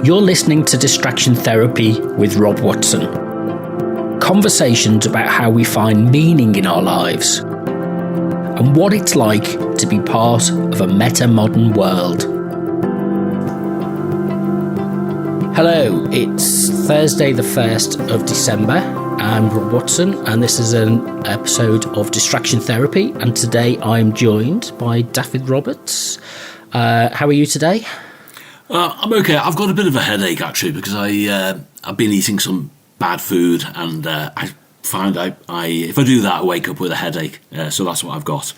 You're listening to Distraction Therapy with Rob Watson. Conversations about how we find meaning in our lives and what it's like to be part of a meta-modern world. Hello, it's Thursday the 1st of December. I'm Rob Watson and this is an episode of Distraction Therapy, and today I'm joined by Dafydd Roberts. How are you today? I'm okay. I've got a bit of a headache actually because I've been eating some bad food, and I find I if I do that I wake up with a headache. So that's what I've got.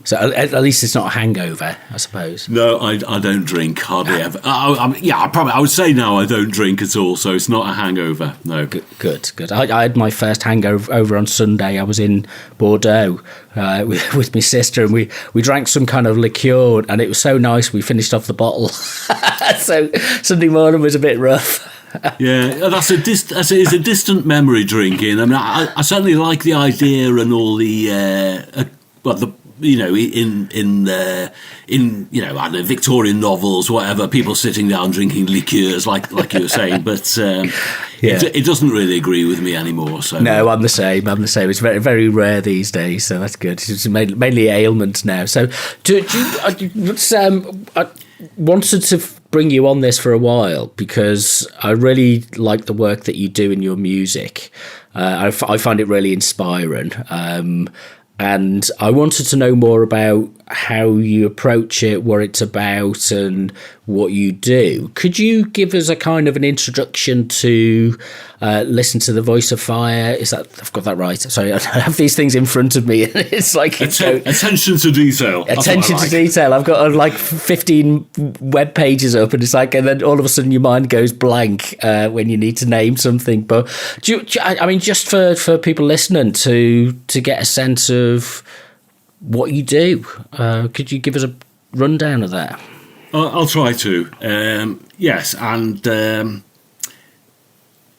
So at least it's not a hangover, I suppose. No, I don't drink hardly ever. I would say now I don't drink at all, so it's not a hangover. No. Good. I had my first hangover on Sunday. I was in Bordeaux with my sister, and we drank some kind of liqueur, and it was so nice. We finished off the bottle. So Sunday morning was a bit rough. Yeah, it's a distant memory drinking. I mean, I certainly like the idea and all the in I don't know, Victorian novels, whatever, people sitting down drinking liqueurs like you were saying, but it doesn't really agree with me anymore. So no, I'm the same. It's very, very rare these days, so that's good. It's mainly ailments now. So I wanted to bring you on this for a while because I really like the work that you do in your music. I find it really inspiring. And I wanted to know more about how you approach it, what it's about, and what you do. Could you give us a kind of an introduction to Listen to the Voice of Fire? Is that, I've got that right? Sorry, I have these things in front of me, and it's like attention to detail. Attention to detail. I've got like 15 web pages up, and it's like, and then all of a sudden your mind goes blank when you need to name something. But I mean, just for people listening to get a sense of what you do, could you give us a rundown of that? I'll try to. Yes, and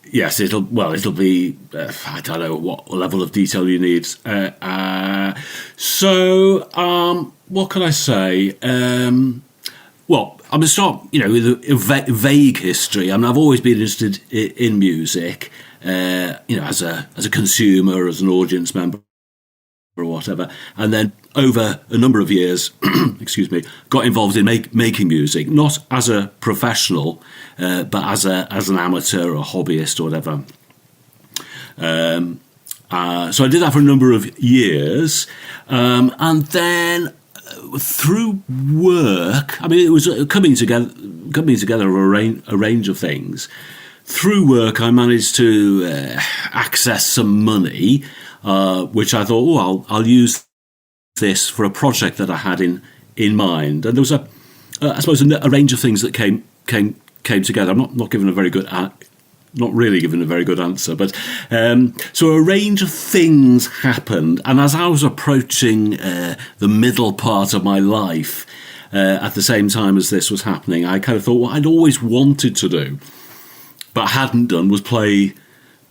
yes, it'll be. I don't know what level of detail you need. So, what can I say? Well, I'm going to start, with a vague history. I mean, I've always been interested in music, as a consumer, as an audience member, or whatever, and then over a number of years, got involved in making music, not as a professional, but as an amateur or a hobbyist or whatever. So I did that for a number of years, and then through work, I mean, it was coming together of a range of things. Through work, I managed to access some money, which I thought, I'll use this for a project that I had in mind. And there was a range of things that came together. I'm not giving a very good, not really giving a very good answer, but so a range of things happened. And as I was approaching the middle part of my life, at the same time as this was happening, I kind of thought what I'd always wanted to do, but hadn't done, was play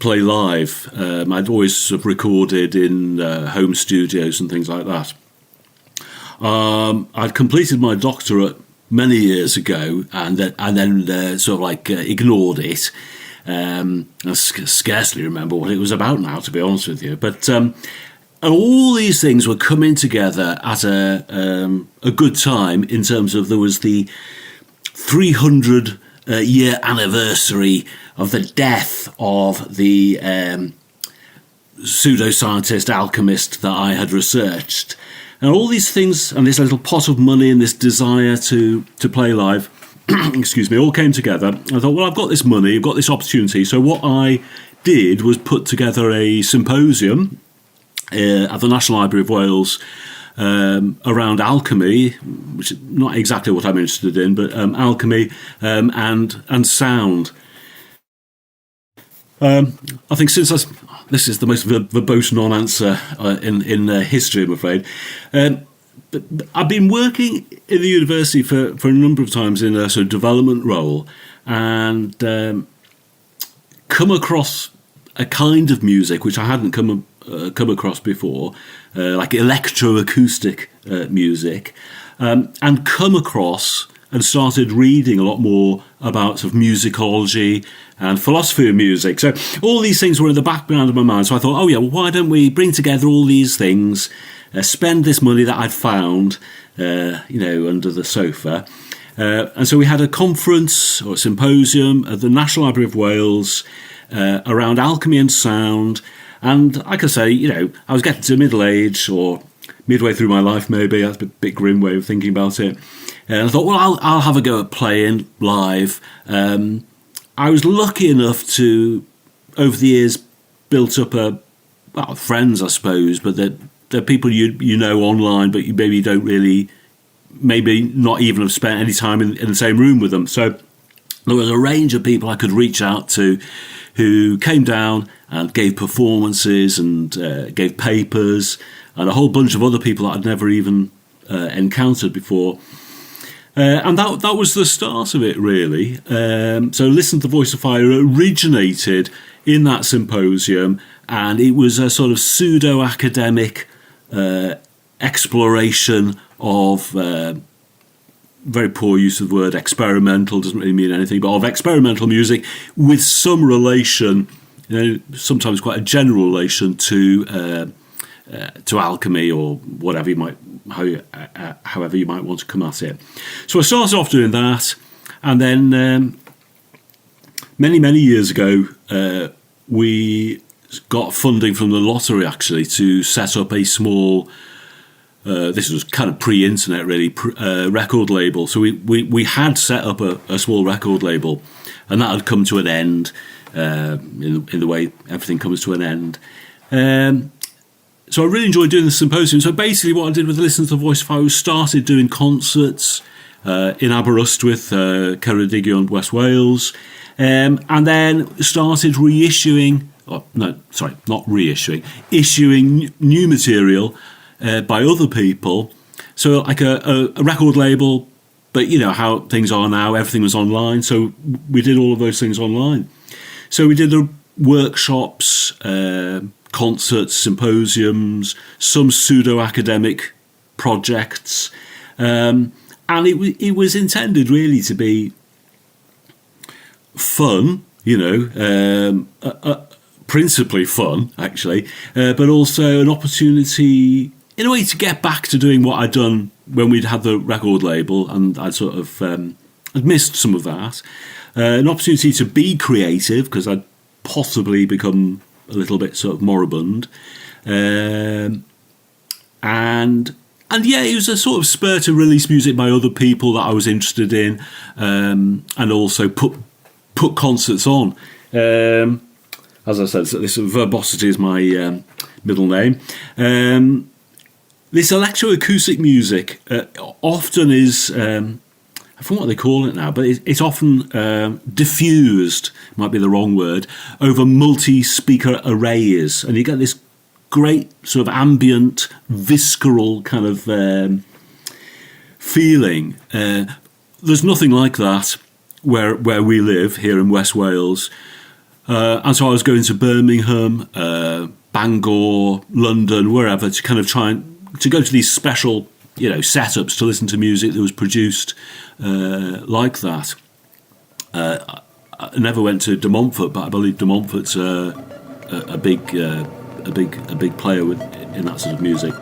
live. I'd always sort of recorded in home studios and things like that. I'd completed my doctorate many years ago, and then sort of like ignored it. I scarcely remember what it was about now, to be honest with you. But all these things were coming together at a good time, in terms of there was the 300 year anniversary of the death of the pseudoscientist alchemist that I had researched. And all these things, and this little pot of money and this desire to play live, all came together. I thought, well, I've got this money, I've got this opportunity. So what I did was put together a symposium at the National Library of Wales around alchemy, which is not exactly what I'm interested in, but alchemy and sound. I think since this is the most verbose non-answer in history, I'm afraid. But I've been working in the university for a number of times in a sort of development role, and come across a kind of music which I hadn't come across before, like electroacoustic music, and come across and started reading a lot more about sort of musicology and philosophy of music. So all these things were in the background of my mind. So I thought, oh yeah, well, why don't we bring together all these things, spend this money that I'd found, under the sofa. And so we had a conference or a symposium at the National Library of Wales around alchemy and sound. And like I say, I was getting to middle age or midway through my life, maybe. That's a bit grim way of thinking about it. And I thought, well, I'll have a go at playing live. I was lucky enough to, over the years, built up friends, I suppose, but they're people you know online, but you maybe don't really, maybe not even have spent any time in the same room with them. So there was a range of people I could reach out to who came down and gave performances and gave papers, and a whole bunch of other people that I'd never even encountered before. And that was the start of it, really. So Listen to the Voice of Fire originated in that symposium, and it was a sort of pseudo-academic exploration of, very poor use of the word experimental, doesn't really mean anything, but of experimental music with some relation, sometimes quite a general relation to alchemy or whatever however you might want to come at it. So I started off doing that, and then many, many years ago, we got funding from the lottery, actually, to set up a small, this was kind of pre-internet, really, record label. So we had set up a small record label, and that had come to an end in the way everything comes to an end. So I really enjoyed doing the symposium. So basically what I did with Listen to the Voice of Fire was started doing concerts in Aberystwyth, Ceredigion, West Wales, and then started issuing new material by other people. So like a record label, but how things are now, everything was online. So we did all of those things online. So we did the workshops, concerts, symposiums, some pseudo-academic projects, and it was intended really to be fun, principally fun, actually, but also an opportunity, in a way, to get back to doing what I'd done when we'd had the record label, and I'd sort of I'd missed some of that. An opportunity to be creative, because I'd possibly become a little bit sort of moribund, and yeah, it was a sort of spur to release music by other people that I was interested in, and also put concerts on. As I said, so this verbosity is my middle name. This electroacoustic music often is, I forget what they call it now, but it's often diffused, might be the wrong word, over multi-speaker arrays. And you get this great sort of ambient, visceral kind of feeling. There's nothing like that where we live here in West Wales. And so I was going to Birmingham, Bangor, London, wherever, to kind of to go to these special setups to listen to music that was produced like that. I never went to De Montfort, but I believe De Montfort's a big player in that sort of music.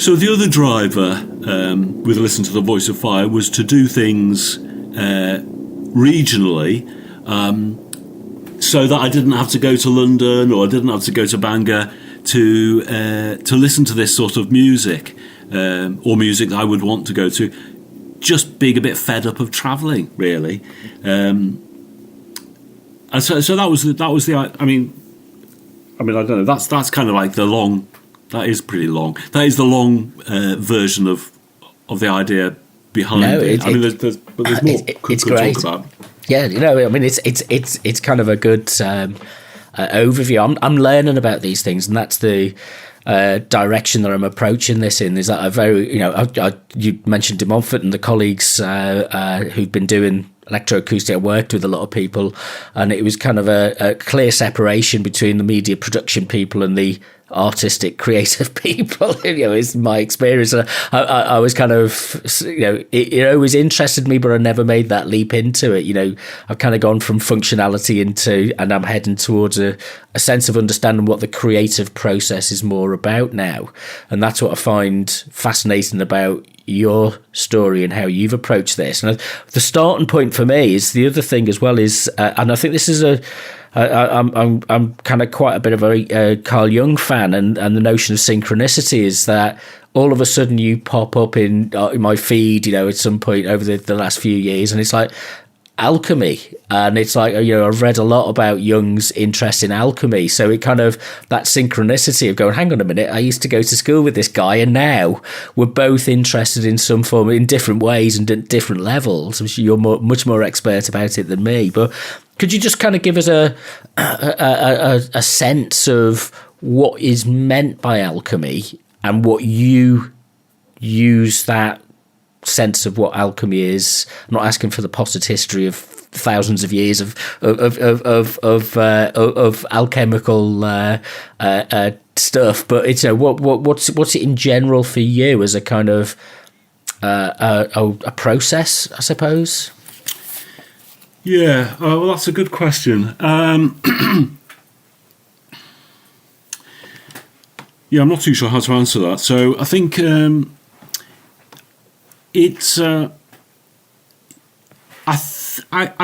So the other driver with Listen to the Voice of Fire was to do things regionally, so that I didn't have to go to London or I didn't have to go to Bangor to listen to this sort of music, or music that I would want to go to. Just being a bit fed up of travelling, really, and so that was the. I mean, I don't know. That's kind of like the long. That is pretty long. That is the long version of the idea behind it. I mean, there's more. It's great. Talk about. Yeah, I mean, it's kind of a good overview. I'm learning about these things, and that's the direction that I'm approaching this in. Is that I very, you mentioned De Montfort and the colleagues who've been doing electroacoustic. I worked with a lot of people, and it was kind of a clear separation between the media production people and the artistic creative people. Is my experience. I was kind of, it always interested me, but I never made that leap into it. I've kind of gone from functionality and I'm heading towards a sense of understanding what the creative process is more about now. And that's what I find fascinating about your story and how you've approached this. And the starting point for me is the other thing as well is, and I think this is I'm kind of quite a bit of a Carl Jung fan, and the notion of synchronicity is that all of a sudden you pop up in my feed, at some point over the last few years, and it's like alchemy, and it's like, I've read a lot about Jung's interest in alchemy, so it kind of, that synchronicity of going, hang on a minute, I used to go to school with this guy, and now we're both interested in some form, in different ways and at different levels. I'm sure you're much more expert about it than me, but could you just kind of give us a sense of what is meant by alchemy and what you use that sense of what alchemy is? I'm not asking for the potted history of thousands of years of alchemical stuff, but it's what's it in general for you as a kind of a process, I suppose. Yeah, well, that's a good question. Yeah, I'm not too sure how to answer that. So I think it's. I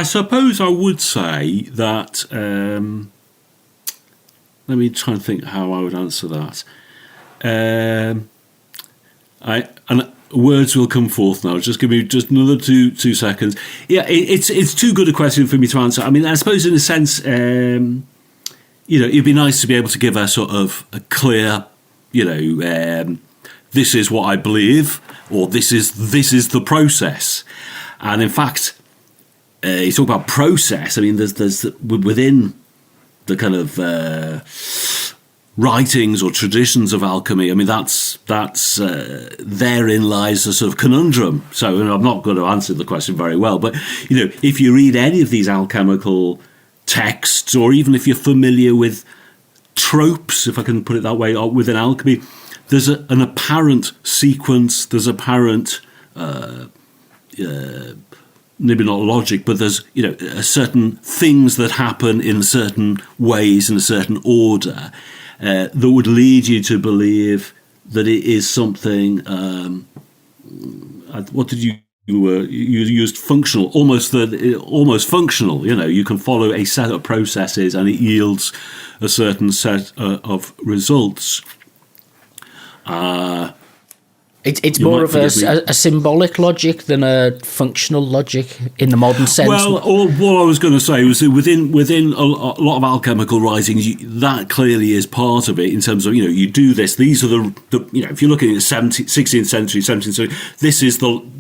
suppose I would say that. Let me try and think how I would answer that. Words will come forth now. Just give me just another two seconds. Yeah, it's too good a question for me to answer. I mean, I suppose in a sense, it'd be nice to be able to give a sort of a clear, this is what I believe, or this is the process. And in fact, you talk about process. I mean, there's within the kind of writings or traditions of alchemy. I mean, that's therein lies a sort of conundrum. So I'm not going to answer the question very well, but if you read any of these alchemical texts, or even if you're familiar with tropes, if I can put it that way, within alchemy, there's an apparent sequence. There's apparent maybe not logic, but there's a certain things that happen in certain ways in a certain order. That would lead you to believe that it is something. What did you used functional, almost functional. You can follow a set of processes and it yields a certain set of results. It's more of a symbolic logic than a functional logic in the modern sense. Well, what I was going to say was that within a lot of alchemical writings, that clearly is part of it in terms of, you do this. These are the if you're looking at 16th century, 17th century,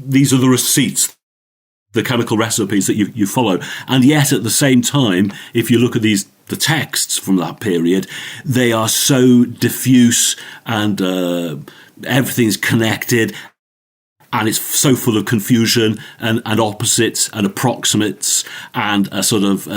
these are the receipts, the chemical recipes that you follow. And yet at the same time, if you look at the texts from that period, they are so diffuse and everything's connected, and it's so full of confusion and opposites and approximates and a sort of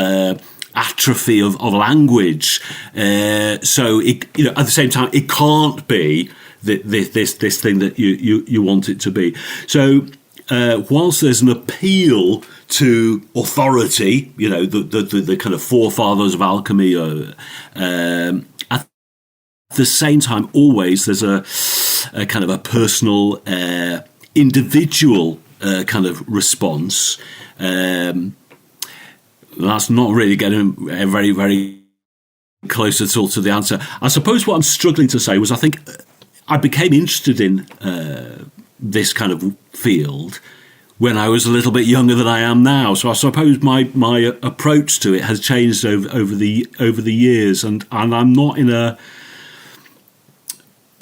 atrophy of language. So it, at the same time, it can't be this thing that you want it to be. So whilst there's an appeal to authority, the kind of forefathers of alchemy, at the same time, always there's kind of a personal, individual kind of response. That's not really getting very, very close at all to the answer. I suppose what I'm struggling to say was I think I became interested in this kind of field when I was a little bit younger than I am now. So I suppose my approach to it has changed over the years, and I'm not in a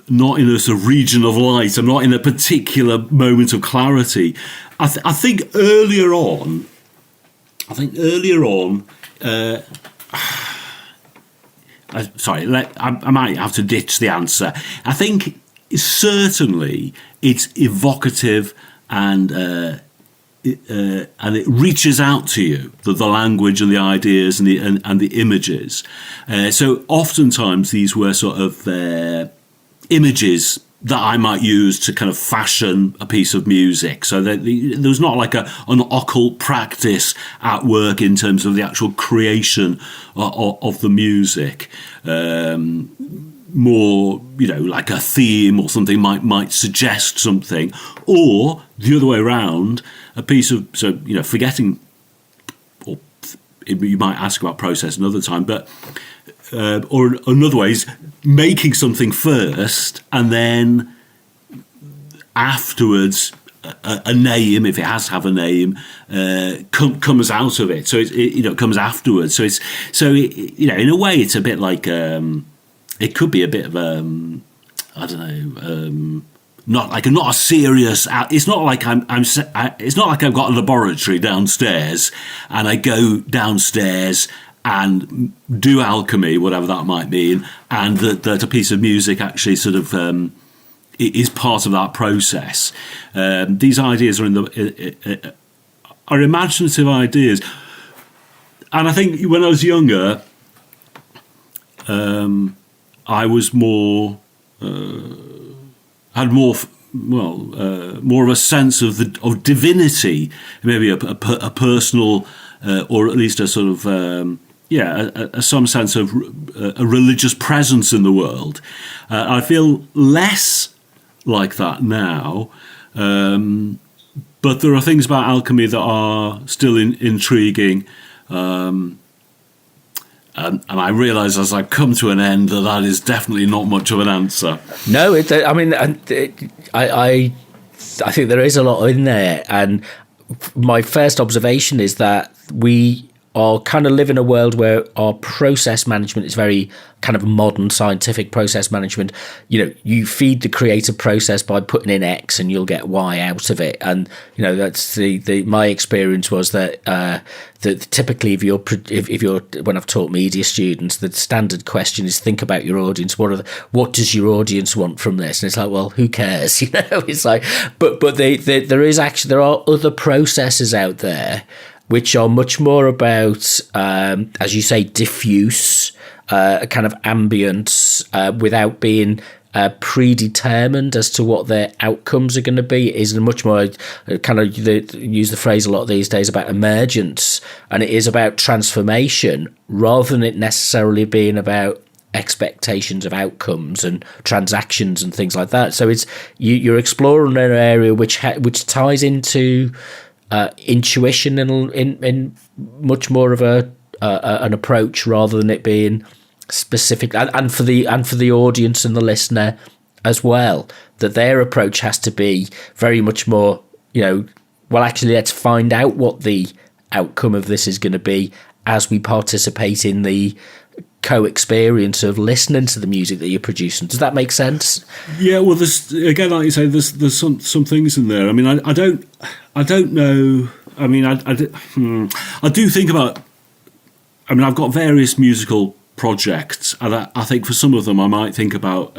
sort of region of light. I'm not in a particular moment of clarity. I think earlier on. I might have to ditch the answer. I think certainly it's evocative and it reaches out to you, the language and the ideas and the images. So oftentimes these were sort of images that I might use to kind of fashion a piece of music. So there was not like an occult practice at work in terms of the actual creation of the music. More, like a theme or something might suggest something, or the other way around, a piece of, forgetting, or you might ask about process another time, but or another way is making something first and then afterwards a name, if it has to have a name, comes out of it. So it comes afterwards. In a way it's a bit like it could be a bit of not a serious. It's not like it's not like I've got a laboratory downstairs and I go downstairs and do alchemy, whatever that might mean, and that a piece of music actually sort of is part of that process. These ideas are imaginative ideas, and I think when I was younger, I was more had more of a sense of divinity, maybe a personal, or at least a sort of some sense of a religious presence in the world. I feel less like that now, but there are things about alchemy that are still intriguing. And I realise as I've come to an end that is definitely not much of an answer. No, I think there is a lot in there. And my first observation is that we are kind of live in a world where our process management is very kind of modern scientific process management. You feed the creative process by putting in X and you'll get Y out of it. And, that's my experience was that typically if you're when I've taught media students, the standard question is think about your audience. What does your audience want from this? And it's like, well, who cares? It's like, but there are other processes out there which are much more about, as you say, diffuse, kind of ambient, without being predetermined as to what their outcomes are going to be. It is much more kind of use the phrase a lot these days about emergence, and it is about transformation rather than it necessarily being about expectations of outcomes and transactions and things like that. So it's you're exploring an area which ties into intuition in much more of an approach rather than it being specific, and for the audience and the listener as well, that their approach has to be very much more, actually let's find out what the outcome of this is going to be as we participate in the co-experience of listening to the music that you're producing. Does that make sense? Yeah, well, there's, again, like you say, there's some things in there. I mean, I don't know. I mean, I do think about. I mean, I've got various musical projects, and I think for some of them, I might think about.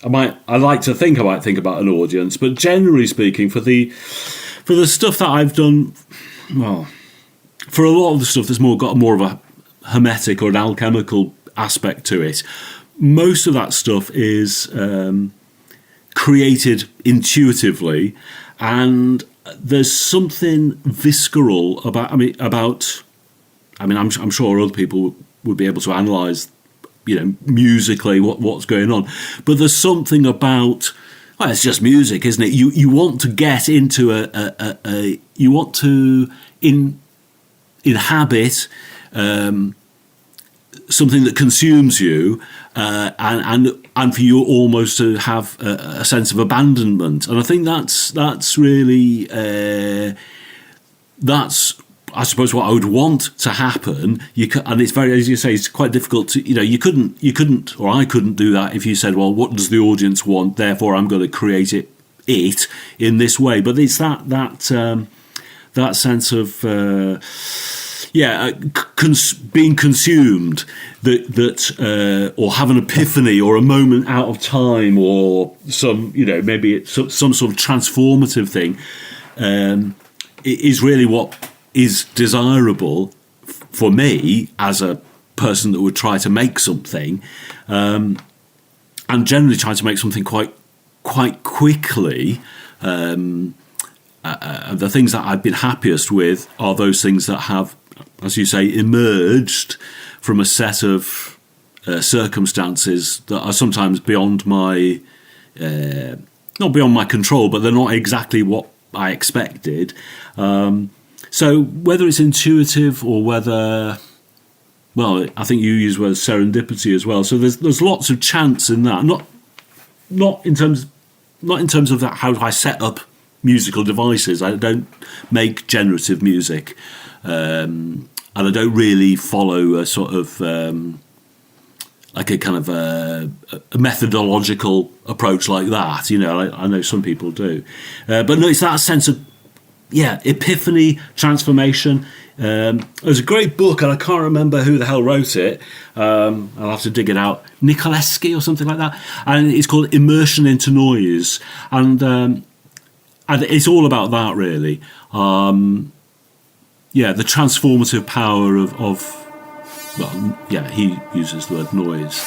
I like to think I might think about an audience, but generally speaking, for the stuff that I've done, well, for a lot of the stuff that's got more of a hermetic or an alchemical aspect to it, most of that stuff is created intuitively, and there's something visceral about. I'm sure other people would be able to analyse, musically what's going on. But there's something about, well, it's just music, isn't it? You want to get into you want to inhabit something that consumes you, and for you almost to have a sense of abandonment. And I think that's really that's, I suppose, what I would want to happen. And it's very, as you say, it's quite difficult to, you couldn't, or I couldn't do that if you said, well, what does the audience want? Therefore, I'm going to create it in this way. But it's that sense of, being consumed, that or have an epiphany or a moment out of time, or some, maybe it's some sort of transformative thing, is really what is desirable for me as a person that would try to make something, and generally try to make something quite quickly. The things that I've been happiest with are those things that have, as you say, emerged from a set of circumstances that are sometimes beyond my, not beyond my control, but they're not exactly what I expected. So whether it's intuitive or whether, well, I think you use the word serendipity as well. So there's lots of chance in that. Not in terms of that, how I set up musical devices. I don't make generative music, and I don't really follow a sort of like a kind of a methodological approach like that. I know some people do, but no, it's that sense of epiphany, transformation. There's a great book, and I can't remember who the hell wrote it. I'll have to dig it out. Nikolevsky or something like that, and it's called Immersion into Noise, and it's all about that, really. The transformative power of he uses the word noise.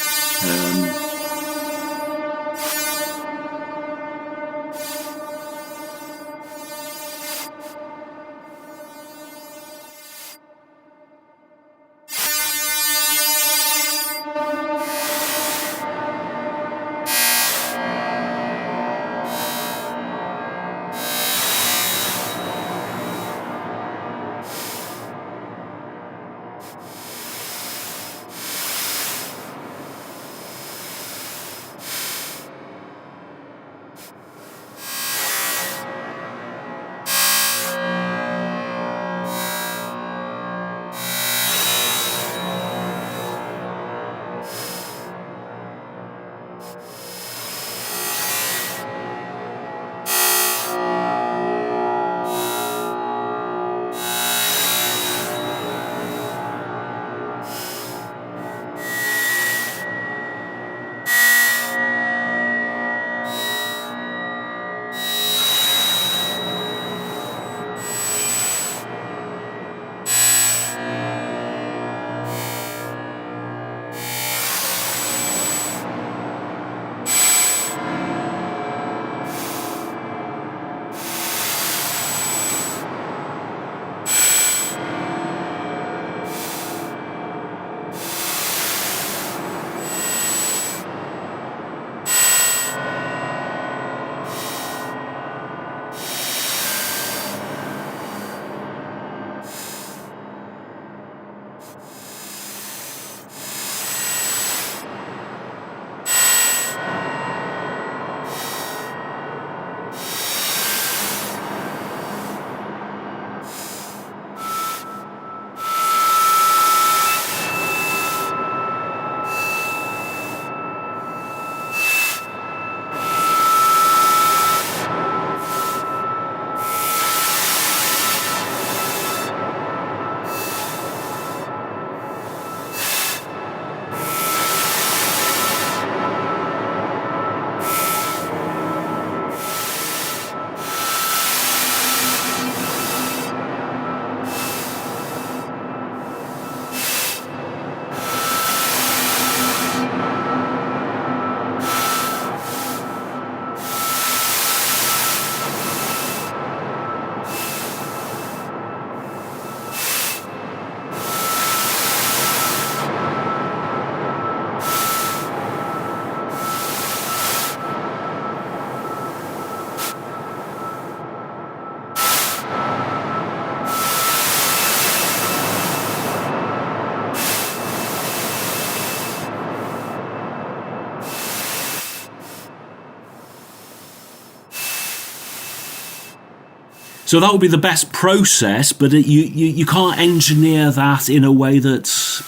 So that would be the best process, but you can't engineer that in a way that's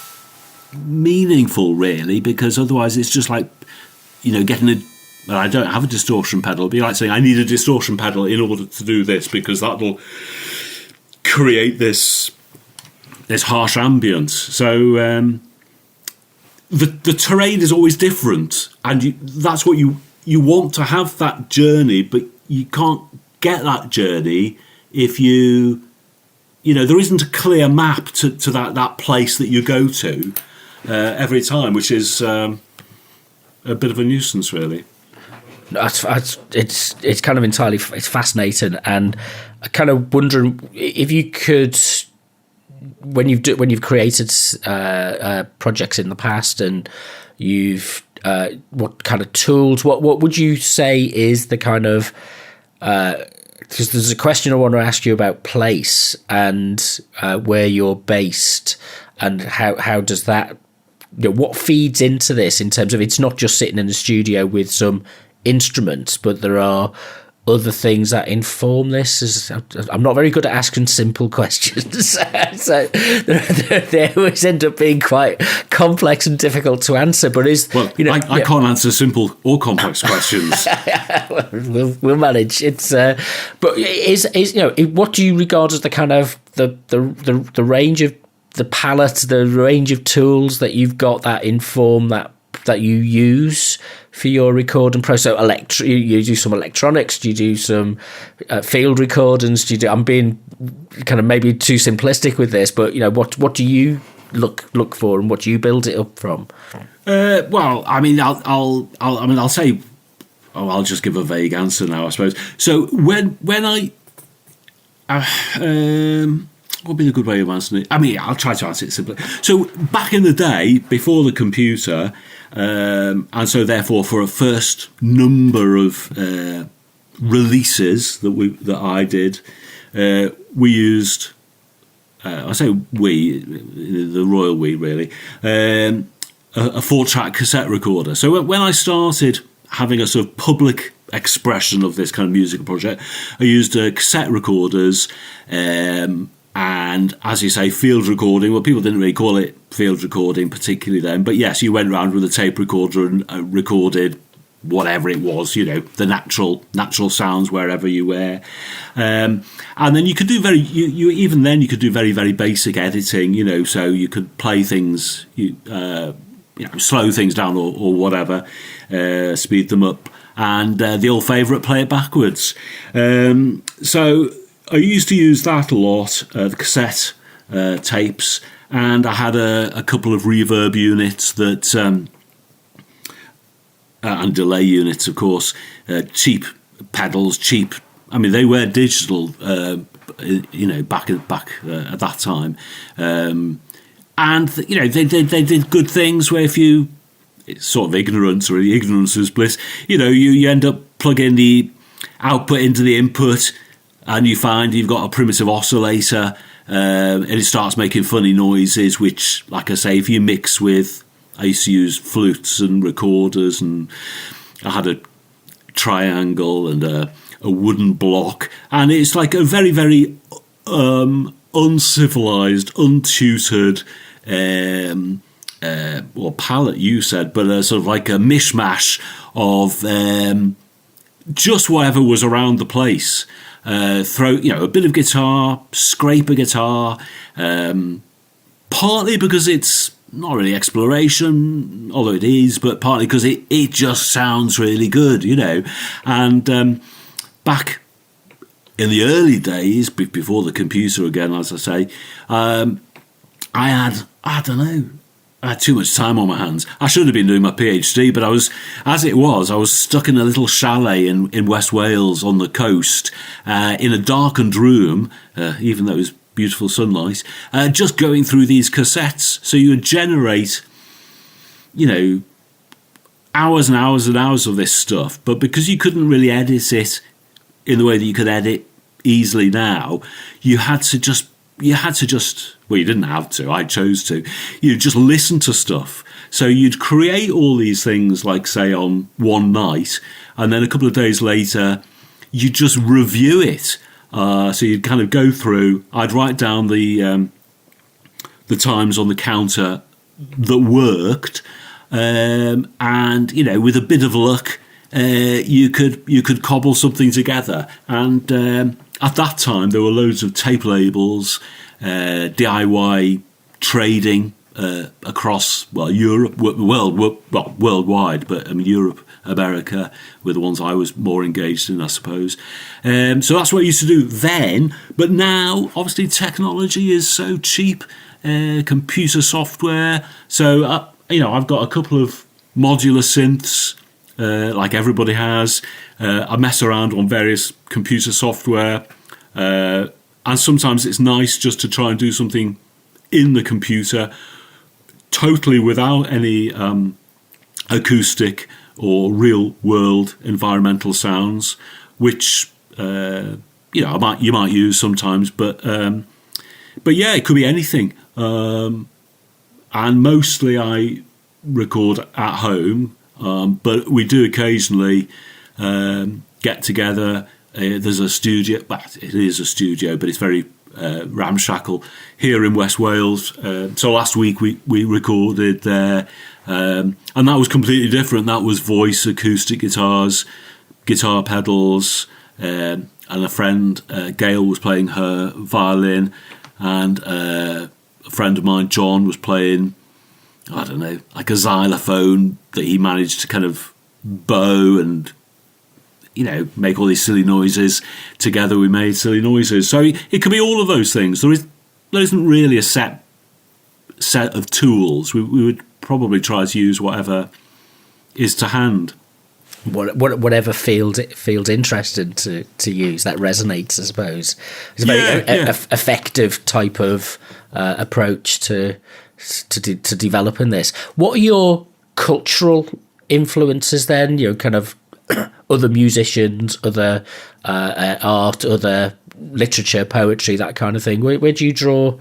meaningful, really, because otherwise it's just like, getting a... Well, I don't have a distortion pedal. It'd be like saying, I need a distortion pedal in order to do this, because that'll create this harsh ambience. So the terrain is always different, and that's what you want to have, that journey, but you can't get that journey if there isn't a clear map to that place that you go to every time, which is a bit of a nuisance, really. It's kind of entirely, it's fascinating, and I kind of wondering if you could, when you've created projects in the past, and you've what kind of tools, what would you say is the kind of, because there's a question I want to ask you about place and where you're based, and how does that, what feeds into this in terms of, it's not just sitting in the studio with some instruments, but there are other things that inform this. I'm not very good at asking simple questions, so they always end up being quite complex and difficult to answer. But I can't answer simple or complex questions. we'll manage. It's but is what do you regard as the kind of the range of the palette, the range of tools that you've got that inform that you use for your recording process? So you do some electronics, do you do some field recordings, I'm being kind of maybe too simplistic with this, but what do you look for, and what do you build it up from? Well, I mean, I'll say, I'll just give a vague answer now, I suppose. So when I what would be a good way of answering it? I mean, I'll try to answer it simply. So back in the day, before the computer, and so therefore for a first number of releases that I did, we used, I say we, the royal we really, a 4-track cassette recorder. So when I started having a sort of public expression of this kind of musical project, I used cassette recorders, and as you say, field recording. Well, people didn't really call it field recording particularly then, but yes, you went around with a tape recorder and recorded whatever it was, the natural sounds wherever you were, and then you could do you could do very, very basic editing, so you could play things, slow things down or whatever, speed them up, and the old favourite, play it backwards. So I used to use that a lot, the cassette tapes, and I had a couple of reverb units that, and delay units, of course, cheap pedals, cheap. I mean, they were digital, back at that time, and they did good things where it's sort of ignorance, or ignorance is bliss. You end up plugging the output into the input, and you find you've got a primitive oscillator, and it starts making funny noises, which, like I say, if you mix with, I used to use flutes and recorders, and I had a triangle and a wooden block, and it's like a very, very uncivilized, untutored, palette, you said, but sort of like a mishmash of just whatever was around the place. Throw a bit of guitar, scrape a guitar, partly because it's not really exploration, although it is, but partly because it just sounds really good, and back in the early days, before the computer again, as I say, I had too much time on my hands. I should have been doing my PhD, but I was stuck in a little chalet in West Wales on the coast, in a darkened room, even though it was beautiful sunlight, just going through these cassettes. So you would generate, hours and hours and hours of this stuff, but because you couldn't really edit it in the way that you could edit easily now, you had to just, well, you didn't have to, I chose to, you just listen to stuff. So you'd create all these things, like, say, on one night, and then a couple of days later, you just review it So you'd kind of go through. I'd write down the times on the counter that worked, and with a bit of luck, you could cobble something together. And at that time, there were loads of tape labels, DIY trading across Europe, worldwide, but I mean Europe, America were the ones I was more engaged in, I suppose. So that's what I used to do then. But now, obviously, technology is so cheap. Computer software. So I've got a couple of modular synths, like everybody has. I mess around on various computer software, and sometimes it's nice just to try and do something in the computer, totally without any acoustic or real world environmental sounds, which you might use sometimes, but yeah, it could be anything. And mostly I record at home, but we do occasionally get together. There's a studio, but it is a studio, but it's very ramshackle here in West Wales. So last week we recorded there, and that was completely different. That was voice, acoustic guitars, guitar pedals, and a friend, Gail, was playing her violin, and a friend of mine, John, was playing, I don't know, like a xylophone that he managed to kind of bow and, make all these silly noises. Together we made silly noises. So it could be all of those things. There isn't really a set of tools. We would probably try to use whatever is to hand. Whatever feels interesting to use, that resonates, I suppose. It's a very effective type of approach to developing this. What are your cultural influences then? Kind of other musicians, other art, other literature, poetry, that kind of thing. Where do you draw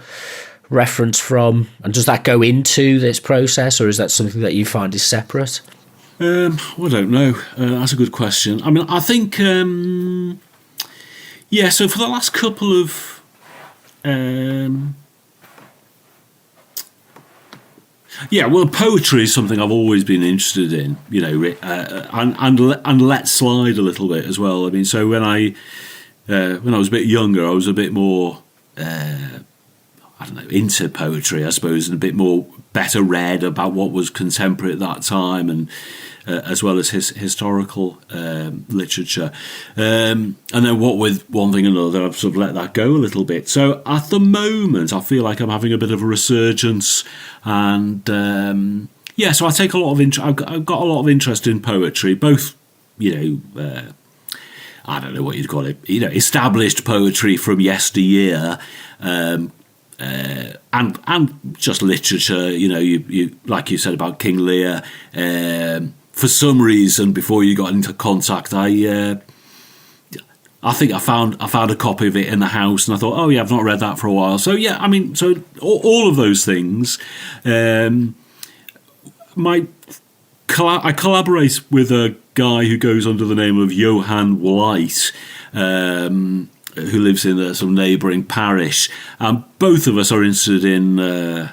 reference from? And does that go into this process, or is that something that you find is separate? I don't know. That's a good question. I mean, I think, so for the last couple of, poetry is something I've always been interested in, and let slide a little bit as well. I mean, so when I was a bit younger, I was a bit more, into poetry, I suppose, and a bit more better read about what was contemporary at that time, and as well as historical literature. And then what with one thing and another, I've sort of let that go a little bit. So at the moment, I feel like I'm having a bit of a resurgence, and so I take a lot of I've got a lot of interest in poetry, both, I don't know what you'd call it, established poetry from yesteryear, and just literature, you like you said about King Lear. For some reason, before you got into contact, I think I found a copy of it in the house, and I thought, oh yeah, I've not read that for a while. So yeah, I mean, so all of those things. I collaborate with a guy who goes under the name of Johann White, who lives in some neighbouring parish. Both of us are interested in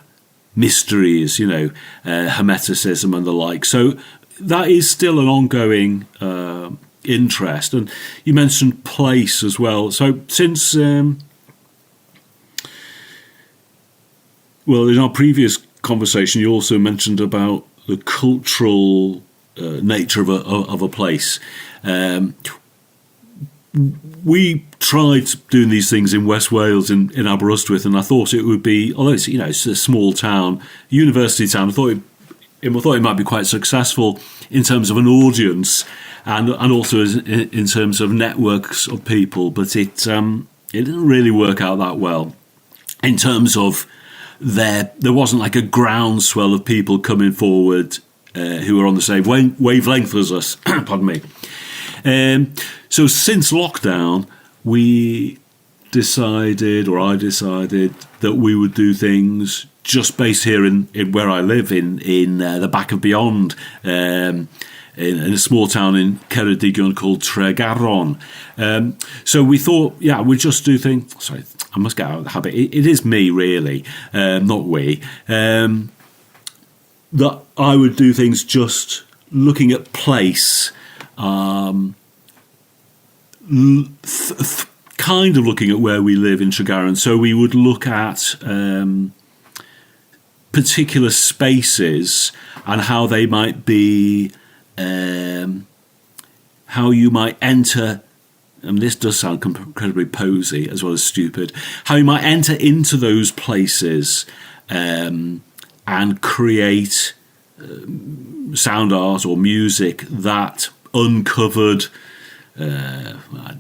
mysteries, hermeticism and the like. So that is still an ongoing interest. And you mentioned place as well. So since, in our previous conversation, you also mentioned about the cultural nature of a place. We tried doing these things in West Wales, in Aberystwyth, and I thought it would be, although it's it's a small town, university town, I thought it might be quite successful in terms of an audience, and also in terms of networks of people, but it didn't really work out that well. In terms of there wasn't like a groundswell of people coming forward who were on the same wavelength as us. Pardon me. So since lockdown, I decided that we would do things just based here in where I live in the back of beyond, in a small town in Ceredigion called Tregaron. So we thought, we'd just do things. Sorry, I must get out of the habit. It is me, really, not we. That I would do things just looking at place, kind of looking at where we live in Tregaron. So we would look at particular spaces and how they might be, how you might enter, and this does sound incredibly posy as well as stupid, how you might enter into those places and create sound art or music that uncovered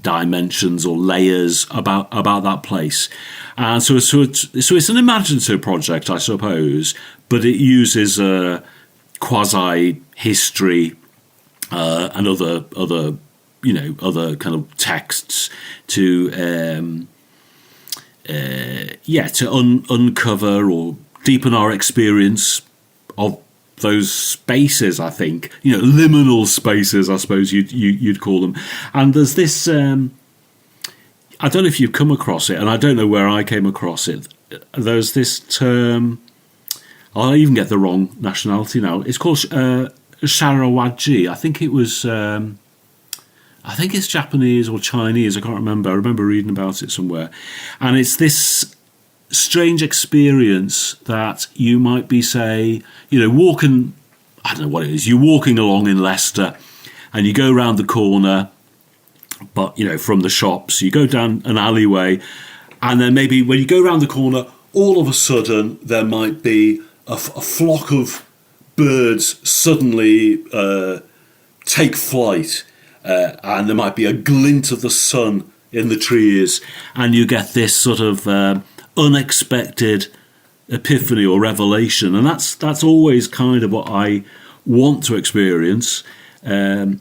dimensions or layers about that place. And so it's an imaginative project, I suppose, but it uses quasi history and other kind of texts to uncover or deepen our experience of those spaces. I think, liminal spaces, I suppose you'd call them. And there's this, I don't know if you've come across it, and I don't know where I came across it. There's this term, I'll even get the wrong nationality now. It's called Sharawaji. I think it was, I think it's Japanese or Chinese. I can't remember. I remember reading about it somewhere. And it's this strange experience that you might be, say, walking, I don't know what it is, you're walking along in Leicester and you go round the corner, but, from the shops, you go down an alleyway, and then maybe when you go round the corner, all of a sudden there might be a flock of birds suddenly take flight, and there might be a glint of the sun in the trees, and you get this sort of unexpected epiphany or revelation. And that's always kind of what I want to experience in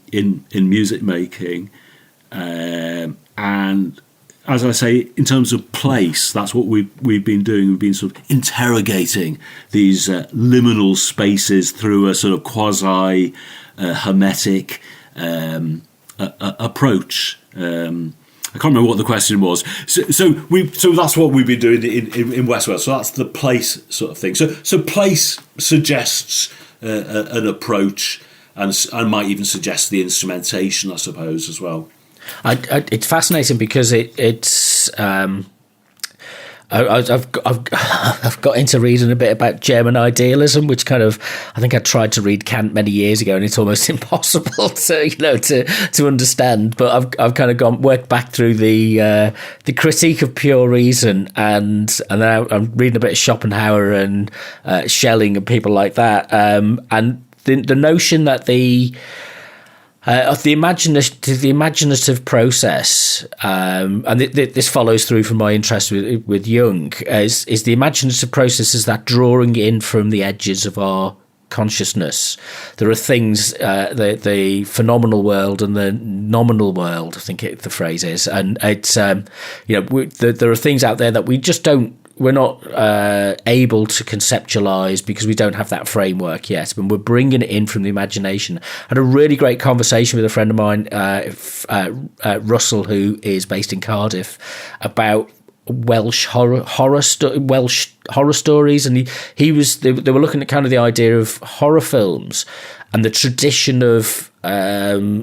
music making. And as I say, in terms of place, that's what we've been doing. We've been sort of interrogating these liminal spaces through a sort of quasi hermetic approach. I can't remember what the question was. So that's what we've been doing in West Wales. So that's the place sort of thing. So place suggests an approach, and might even suggest the instrumentation, I suppose, as well. It's fascinating because it's. I've got into reading a bit about German idealism, which kind of, I think I tried to read Kant many years ago, and it's almost impossible to understand. But I've kind of worked back through the critique of pure reason, and then I'm reading a bit of Schopenhauer and Schelling and people like that, and the notion that of the imaginative process, and this follows through from my interest with Jung, is the imaginative process is that drawing in from the edges of our consciousness. There are things, the phenomenal world and the nominal world, I think the phrase is, and it's there are things out there that we just we're not able to conceptualize because we don't have that framework yet, but we're bringing it in from the imagination. I had a really great conversation with a friend of mine, Russell, who is based in Cardiff, about Welsh horror stories, and they were looking at kind of the idea of horror films and the tradition of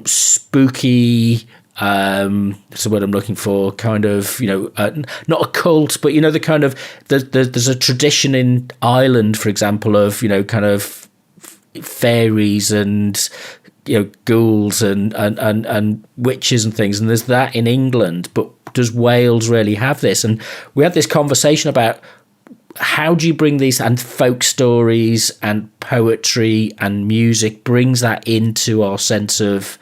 spooky. That's the word I'm looking for. Kind of, not a cult, but the kind of there's a tradition in Ireland, for example, of kind of fairies and ghouls and witches and things, and there's that in England. But does Wales really have this? And we had this conversation about how do you bring these, and folk stories and poetry and music brings that into our sense of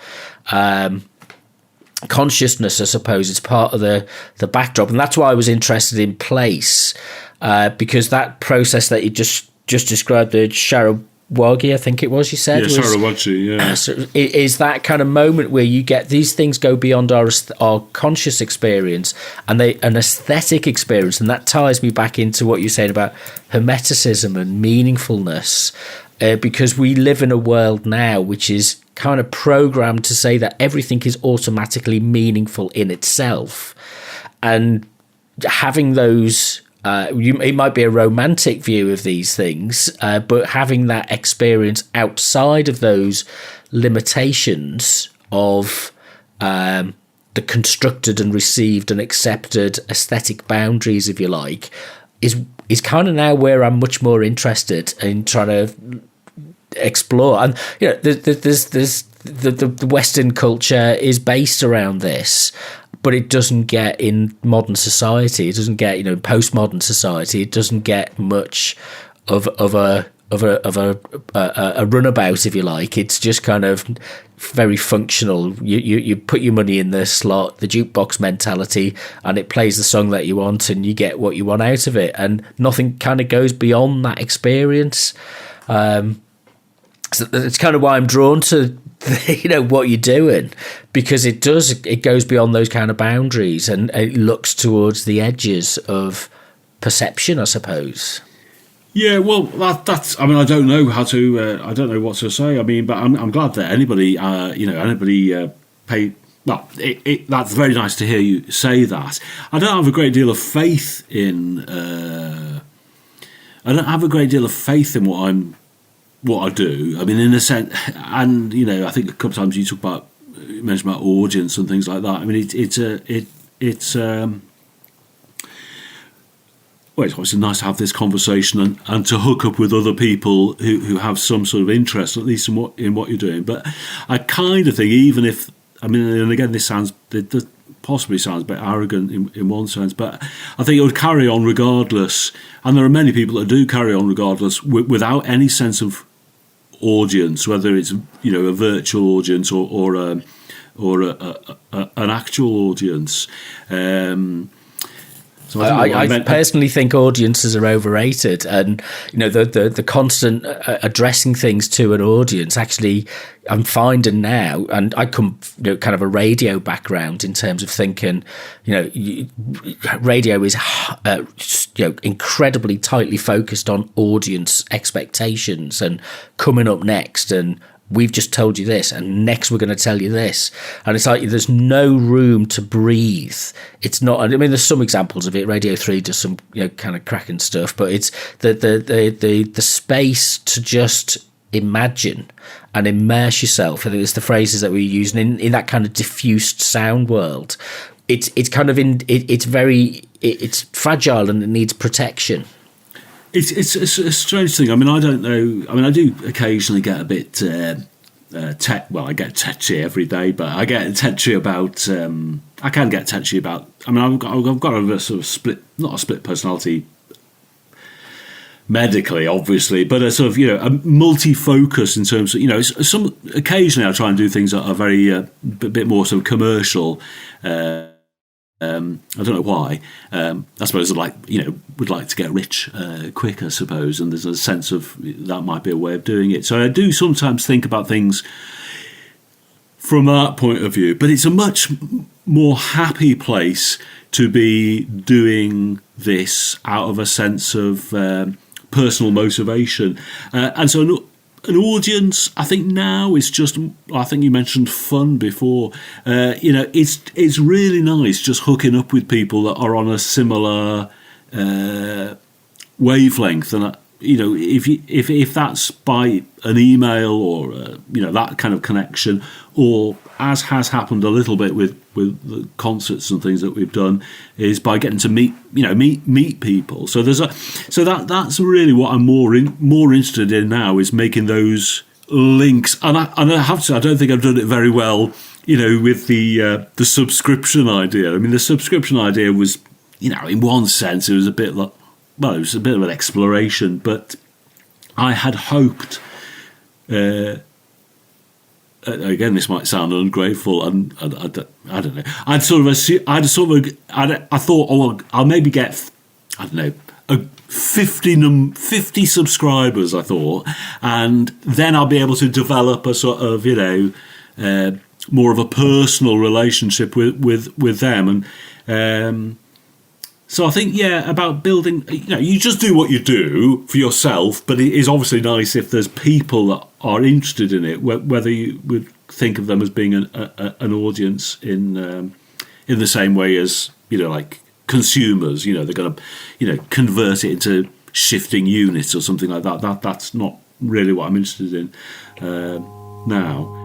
consciousness, I suppose. It's part of the backdrop, and that's why I was interested in place, because that process that you just described, the Sarawagi, I think it was, you said. Yeah, Sarawagi, yeah. So is that kind of moment where you get these things go beyond our conscious experience and an aesthetic experience, and that ties me back into what you're saying about hermeticism and meaningfulness, because we live in a world now which is kind of programmed to say that everything is automatically meaningful in itself, and having those... it might be a romantic view of these things, but having that experience outside of those limitations of the constructed and received and accepted aesthetic boundaries, if you like, is kind of now where I'm much more interested in trying to explore. And there's the Western culture is based around this. But it doesn't get in modern society. It doesn't get, postmodern society. It doesn't get much of a runabout, if you like. It's just kind of very functional. You put your money in the slot, the jukebox mentality, and it plays the song that you want, and you get what you want out of it. And nothing kind of goes beyond that experience. So it's kind of why I'm drawn to what you're doing, because it goes beyond those kind of boundaries, and it looks towards the edges of perception, I suppose. Yeah, well, that's. I mean, I don't know how to. I don't know what to say. I mean, but I'm glad that anybody pay. Well, that's very nice to hear you say that. I don't have a great deal of faith in. I don't have a great deal of faith in what I do. I mean, in a sense, and I think a couple of times you mentioned about audience and things like that. I mean, it's obviously nice to have this conversation and to hook up with other people who have some sort of interest, at least in what you're doing. But I kind of think, even if, I mean, and again, this possibly sounds a bit arrogant in one sense, but I think it would carry on regardless. And there are many people that do carry on regardless without any sense of audience, whether it's a virtual audience or an actual audience. So I personally think audiences are overrated, and the constant addressing things to an audience. Actually, I'm finding now, and I come kind of a radio background in terms of thinking. Radio is incredibly tightly focused on audience expectations and coming up next, and we've just told you this, and next we're going to tell you this. And it's like there's no room to breathe. It's not. I mean, there's some examples of it. Radio 3 does some kind of cracking stuff, but it's the space to just imagine and immerse yourself. I think it's the phrases that we're using in that kind of diffused sound world. It's kind of it's fragile and it needs protection. It's a strange thing. I mean, I don't know. I mean, I do occasionally get a bit well, I get tetchy every day, but I get tetchy about. I can get tetchy about. I mean, I've got a sort of not a split personality, medically, obviously, but a sort of a multi-focus in terms of occasionally I try and do things that are very a bit more sort of commercial. I don't know why. I suppose would like to get rich quick, I suppose, and there's a sense of that might be a way of doing it. So I do sometimes think about things from that point of view, but it's a much more happy place to be doing this out of a sense of personal motivation, and so. An audience, I think now is just. I think you mentioned fun before. It's really nice just hooking up with people that are on a similar wavelength, and if that's by an email or that kind of connection, or as has happened a little bit with the concerts and things that we've done, is by getting to meet people. So that's really what I'm more interested in now, is making those links. And I have to say, I don't think I've done it very well, with the subscription idea. I mean, the subscription idea was, in one sense, it was a bit like, well, it was a bit of an exploration, but I had hoped. Again, this might sound ungrateful, and I don't know. I thought, oh, well, I'll maybe get, I don't know, 50 subscribers, I thought, and then I'll be able to develop a sort of, more of a personal relationship with them. And so I think, about building, you just do what you do for yourself, but it is obviously nice if there's people that are interested in it, whether you would think of them as being an audience in the same way as, like consumers, they're going to, convert it into shifting units or something like that. That's not really what I'm interested in now.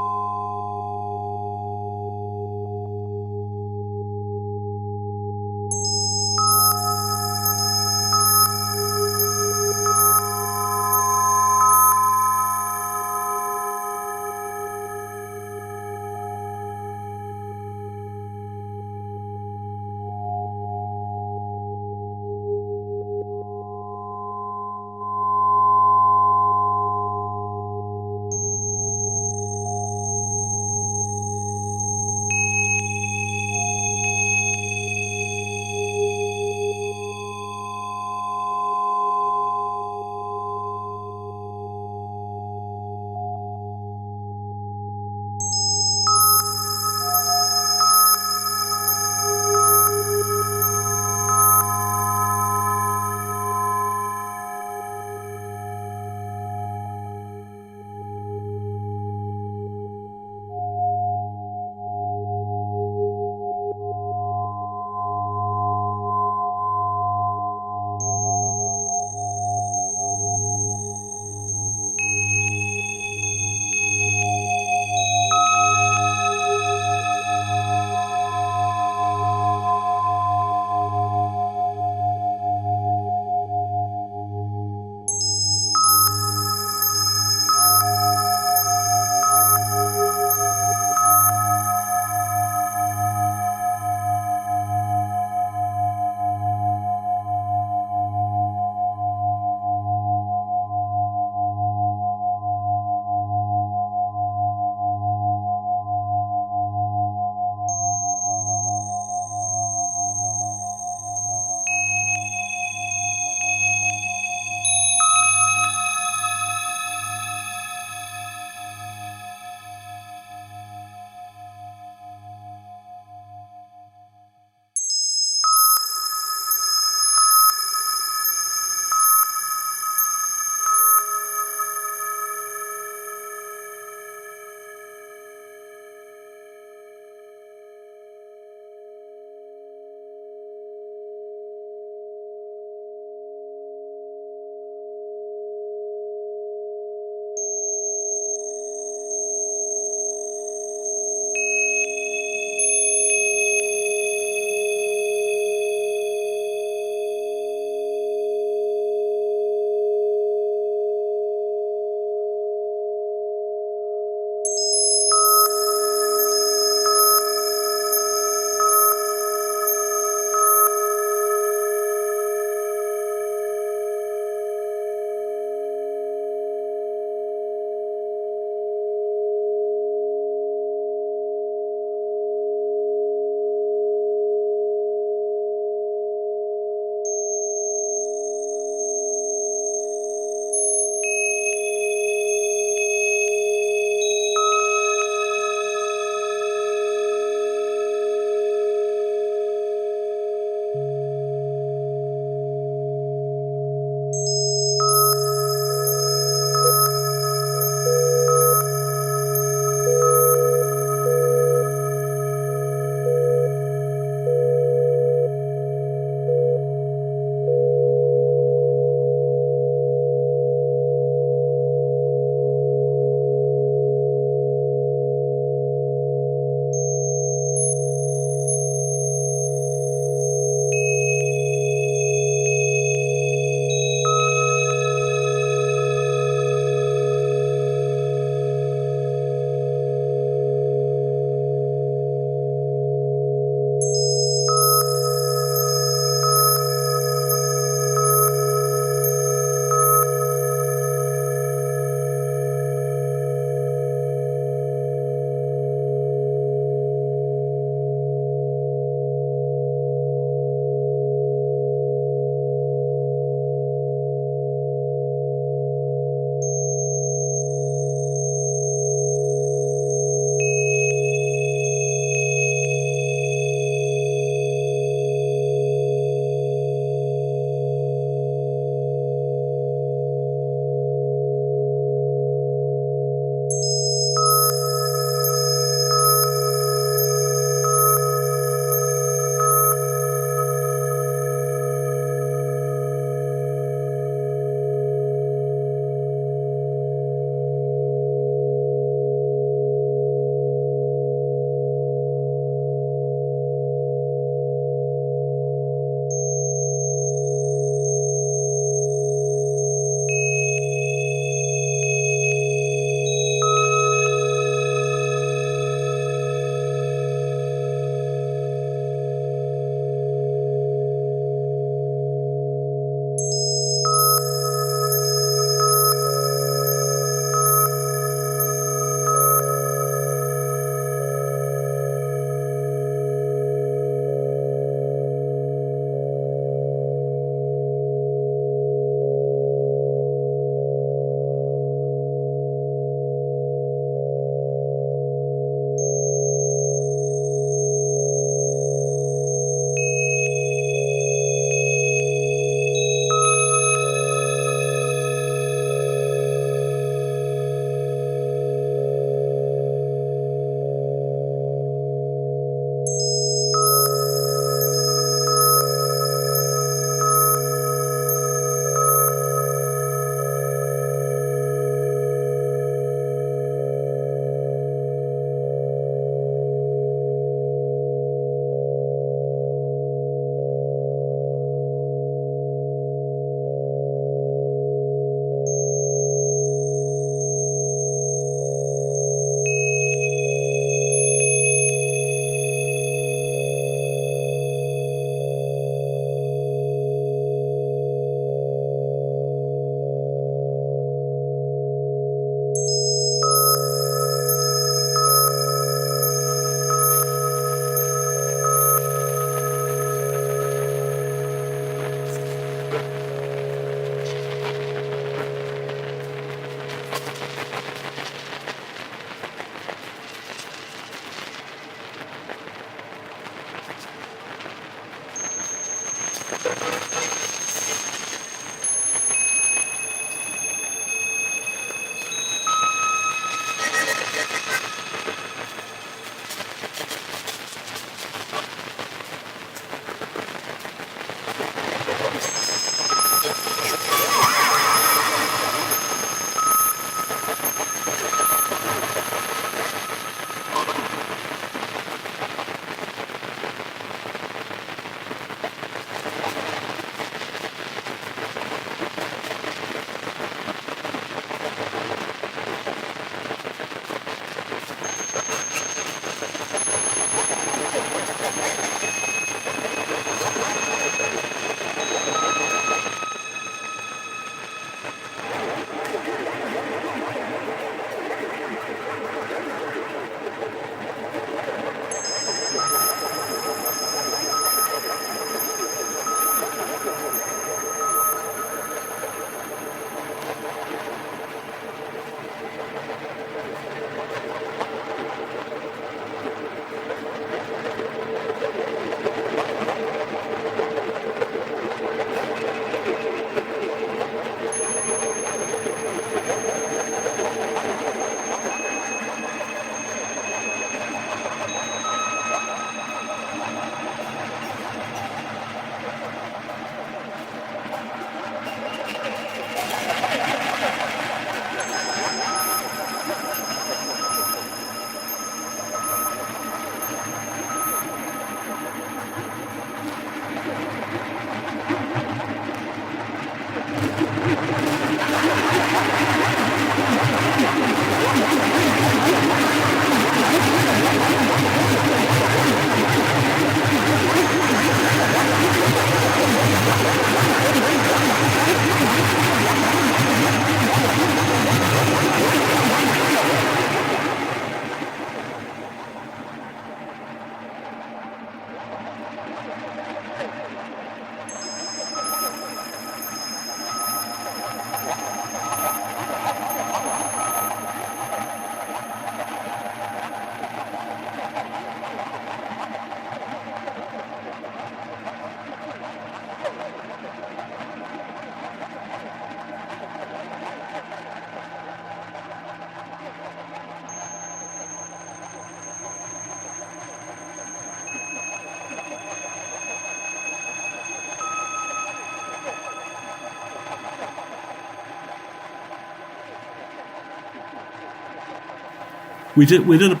We did a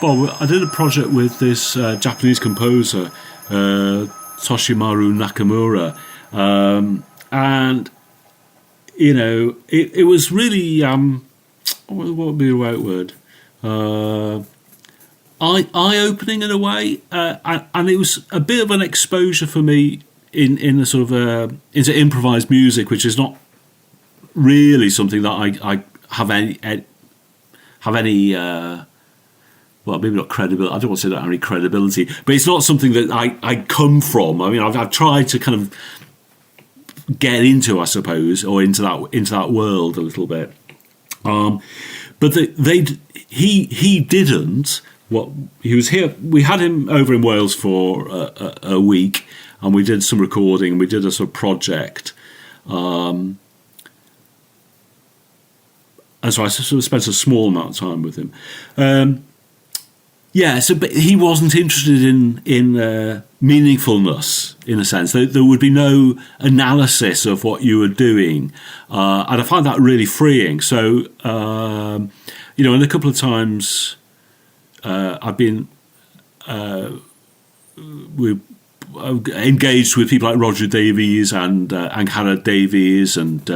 well, I did a project with this Japanese composer, Toshimaru Nakamura, and you know, it was really what would be the right word? Eye-opening in a way, and it was a bit of an exposure for me in a sort of into improvised music, which is not really something that I have any well, maybe not credibility. I don't want to say that any credibility, but it's not something that I come from. I mean, I've tried to kind of get into, I suppose, or into that world a little bit. But he didn't. What he was here. We had him over in Wales for a week, and we did some recording. We did a sort of project. And so I sort of spent a small amount of time with him. But he wasn't interested in meaningfulness, in a sense. There would be no analysis of what you were doing. And I find that really freeing. So, and a couple of times I've been engaged with people like Roger Davies and Hannah Davies and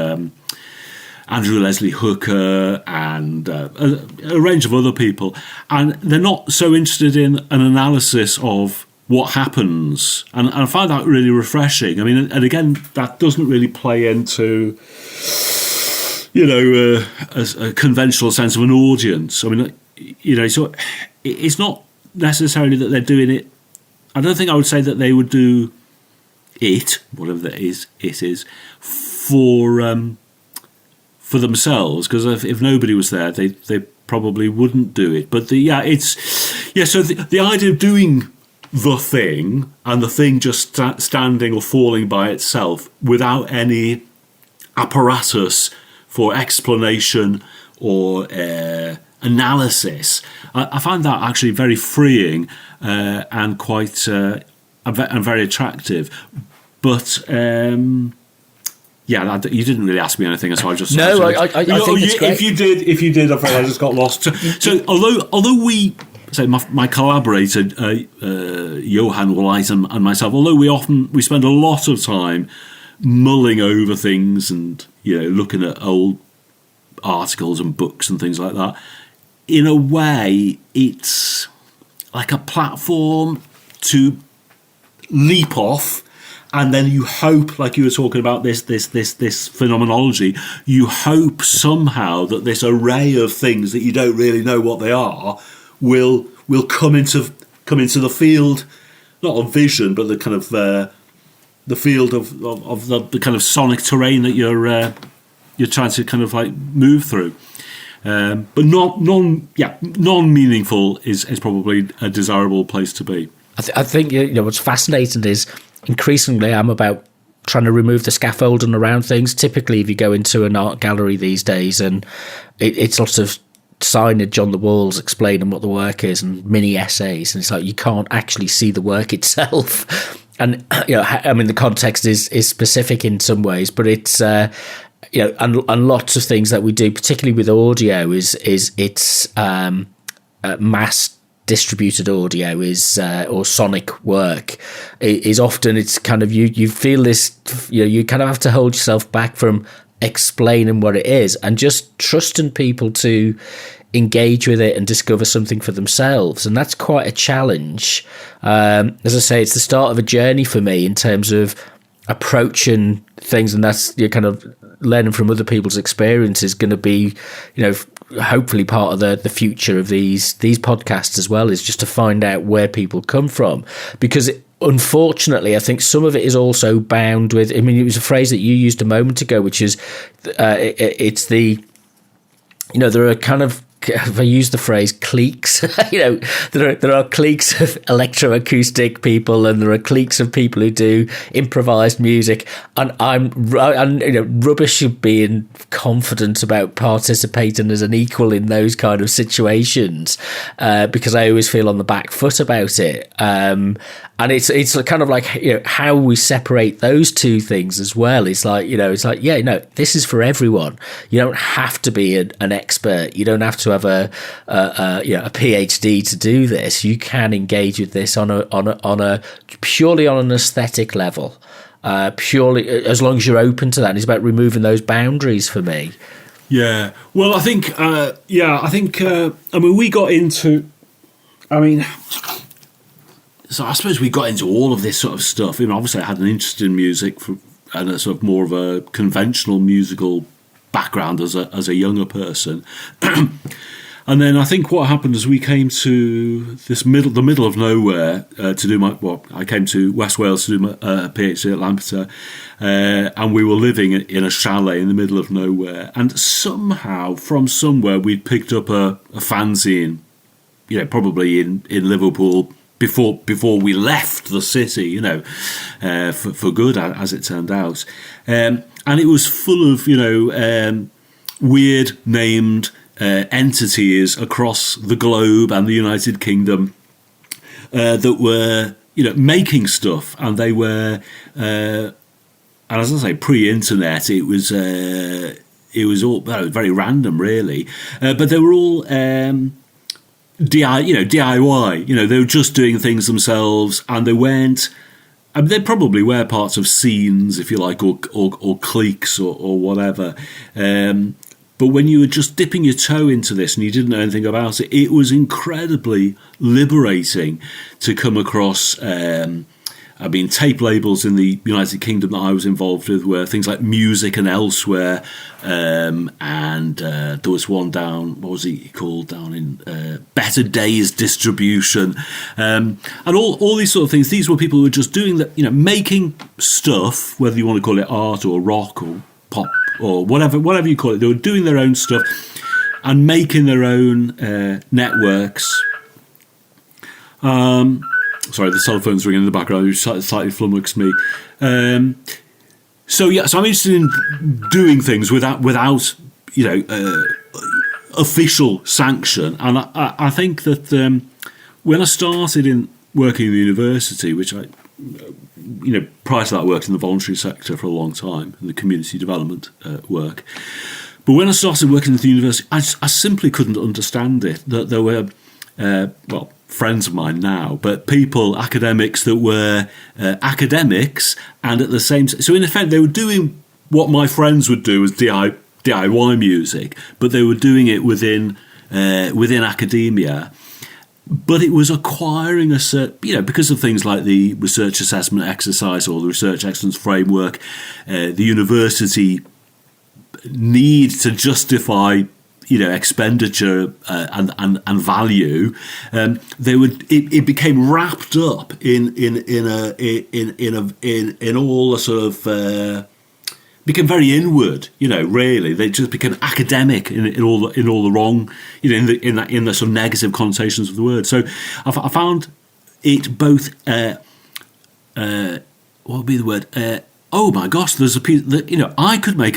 Andrew Leslie Hooker and a range of other people, and they're not so interested in an analysis of what happens, and I find that really refreshing. I mean, and again, that doesn't really play into a conventional sense of an audience. I mean, so it's not necessarily that they're doing it. I don't think I would say that they would do it, whatever that is, it is, for themselves, because if nobody was there, they probably wouldn't do it. But so the idea of doing the thing, and the thing just standing or falling by itself without any apparatus for explanation or analysis. I find that actually very freeing and quite and very attractive. But yeah, you didn't really ask me anything, so I just I think it's great. If you did, I'm afraid I just got lost. So although we. So my collaborator Johan Wright and myself, although we spend a lot of time mulling over things and looking at old articles and books and things like that, in a way it's like a platform to leap off, and then you hope, like you were talking about this phenomenology, you hope somehow that this array of things that you don't really know what they are will come into the field, not of vision, but the kind of the field of the kind of sonic terrain that you're trying to kind of like move through. But non-meaningful is probably a desirable place to be. I think what's fascinating is increasingly I'm about trying to remove the scaffolding around things. Typically, if you go into an art gallery these days, and it's lots of signage on the walls explaining what the work is and mini essays, and it's like you can't actually see the work itself. And I mean, the context is specific in some ways, but it's and lots of things that we do, particularly with audio, is it's mass distributed audio or sonic work is often, it's kind of you feel this, you kind of have to hold yourself back from explaining what it is and just trusting people to engage with it and discover something for themselves. And that's quite a challenge. As I say, it's the start of a journey for me in terms of approaching things, and that's kind of learning from other people's experience is going to be, hopefully part of the future of these podcasts as well, is just to find out where people come from. Because unfortunately, I think some of it is also bound with, it was a phrase that you used a moment ago, which is it's the, there are kind of, if I use the phrase cliques, there are cliques of electroacoustic people, and there are cliques of people who do improvised music. And I'm rubbish of being confident about participating as an equal in those kind of situations, because I always feel on the back foot about it. And it's kind of like how we separate those two things as well. It's like this is for everyone. You don't have to be an expert. You don't have to have a PhD to do this. You can engage with this on a purely on an aesthetic level, purely as long as you're open to that. And it's about removing those boundaries for me. Yeah. Well, I think we got into. So I suppose we got into all of this sort of stuff. Obviously I had an interest in music and a sort of more of a conventional musical background as a younger person. And then I think what happened is we came to the middle of nowhere to do I came to West Wales to do my PhD at Lampeter, and we were living in a chalet in the middle of nowhere. And somehow, from somewhere, we'd picked up a fanzine, probably in Liverpool, before we left the city, for good, as it turned out. And it was full of, weird named entities across the globe and the United Kingdom that were, making stuff. And they were, and as I say, pre-internet, it was all very random, really. But they were all DIY. They were just doing things themselves, and they weren't. They probably were parts of scenes, if you like, or cliques or whatever. But when you were just dipping your toe into this and you didn't know anything about it, it was incredibly liberating to come across. Tape labels in the United Kingdom that I was involved with were things like Music and Elsewhere, and there was one down, what was he called, down in Better Days Distribution, and all these sort of things. These were people who were just doing that, making stuff, whether you want to call it art or rock or pop or whatever you call it. They were doing their own stuff and making their own networks. Sorry, the telephone's ringing in the background, which slightly flummoxed me. So I'm interested in doing things without official sanction, and I think that when I started in working in the university, which I, prior to that, I worked in the voluntary sector for a long time in the community development work. But when I started working at the university, I simply couldn't understand it. That there were friends of mine now, but people, academics that were academics, and at the same time, so in effect they were doing what my friends would do as DIY music, but they were doing it within academia. But it was acquiring a certain, because of things like the research assessment exercise or the research excellence framework, the university need to justify expenditure and value. It became wrapped up in all the sort of became very inward. Really, they just became academic in all the wrong, in the sort of negative connotations of the word. So I found it both. What would be the word? Oh my gosh! There's a piece that I could make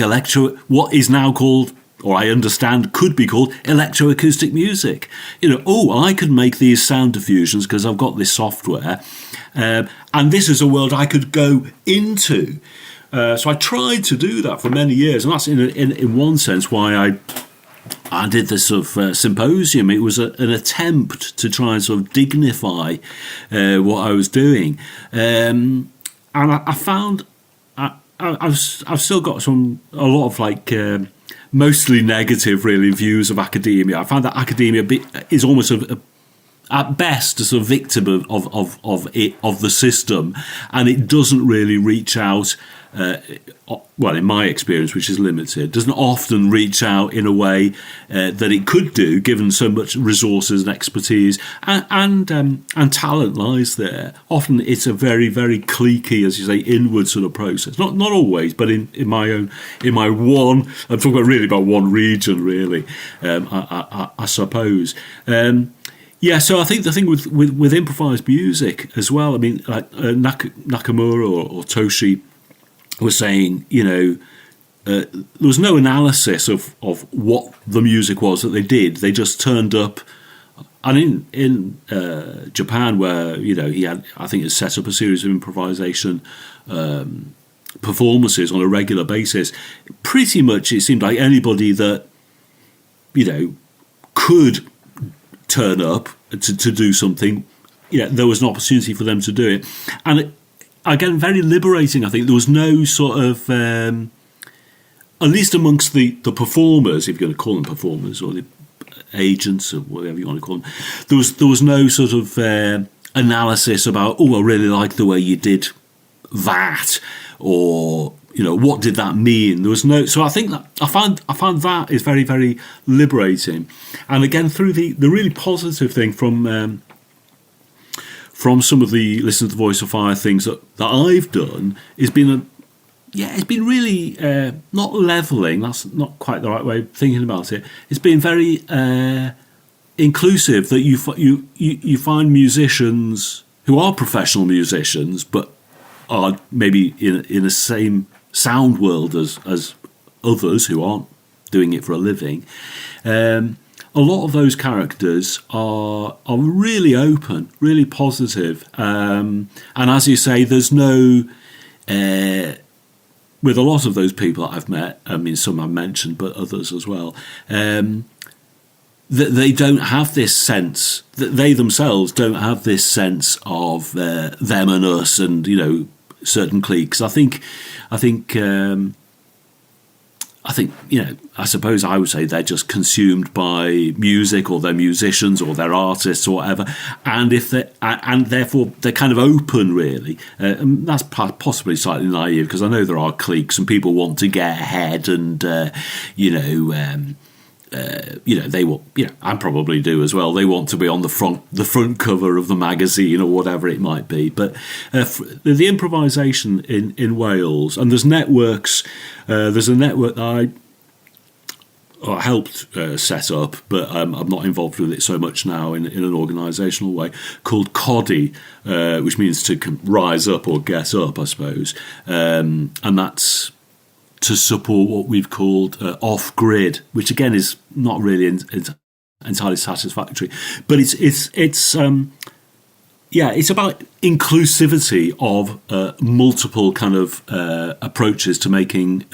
what is now called, or I understand could be called, electroacoustic music. I could make these sound diffusions because I've got this software, and this is a world I could go into. So I tried to do that for many years, and that's in one sense why I did this sort of symposium. It was an attempt to try and sort of dignify what I was doing, and I found I've still got a lot of mostly negative, really, views of academia. I found that academia is almost at best a sort of victim of the system, and it doesn't really reach out. In my experience, which is limited, doesn't often reach out in a way that it could do, given so much resources and expertise and talent lies there. Often it's a very, very cliquey, as you say, inward sort of process. Not always, but in my one, I'm talking about one region, really. I suppose. So I think the thing with improvised music as well. I mean, like Nakamura or Toshi was saying, there was no analysis of what the music was that they did. They just turned up, and in Japan, where he had, I think, set up a series of improvisation performances on a regular basis. Pretty much, it seemed like anybody that could turn up to do something, there was an opportunity for them to do it, and again, very liberating. I think there was no sort of, at least amongst the performers, if you're going to call them performers, or the agents, or whatever you want to call them, there was no sort of analysis about, I really like the way you did that, or what did that mean? There was no. So I think that I found that is very, very liberating, and again through the really positive thing from some of the Listen to the Voice of Fire things that I've done, it's been really not levelling. That's not quite the right way of thinking about it. It's been very inclusive, that you find musicians who are professional musicians but are maybe in the same sound world as others who aren't doing it for a living. A lot of those characters are really open, really positive, and as you say, there's no. With a lot of those people I've met, I mean, some I've mentioned, but others as well, that they don't have this sense, that they themselves don't have this sense of them and us, and certain cliques. I think. I suppose I would say they're just consumed by music, or they're musicians, or they're artists, or whatever, and therefore they're kind of open, really. And that's possibly slightly naive, because I know there are cliques and people want to get ahead, and they will. I probably do as well. They want to be on the front cover of the magazine or whatever it might be. But the improvisation in Wales, and there's networks. There's a network that or helped set up, but I'm not involved with it so much now in an organisational way, called CODI, which means to rise up or get up, I suppose. And that's to support what we've called off-grid, which again is not really entirely satisfactory. But it's about inclusivity of multiple kind of approaches to making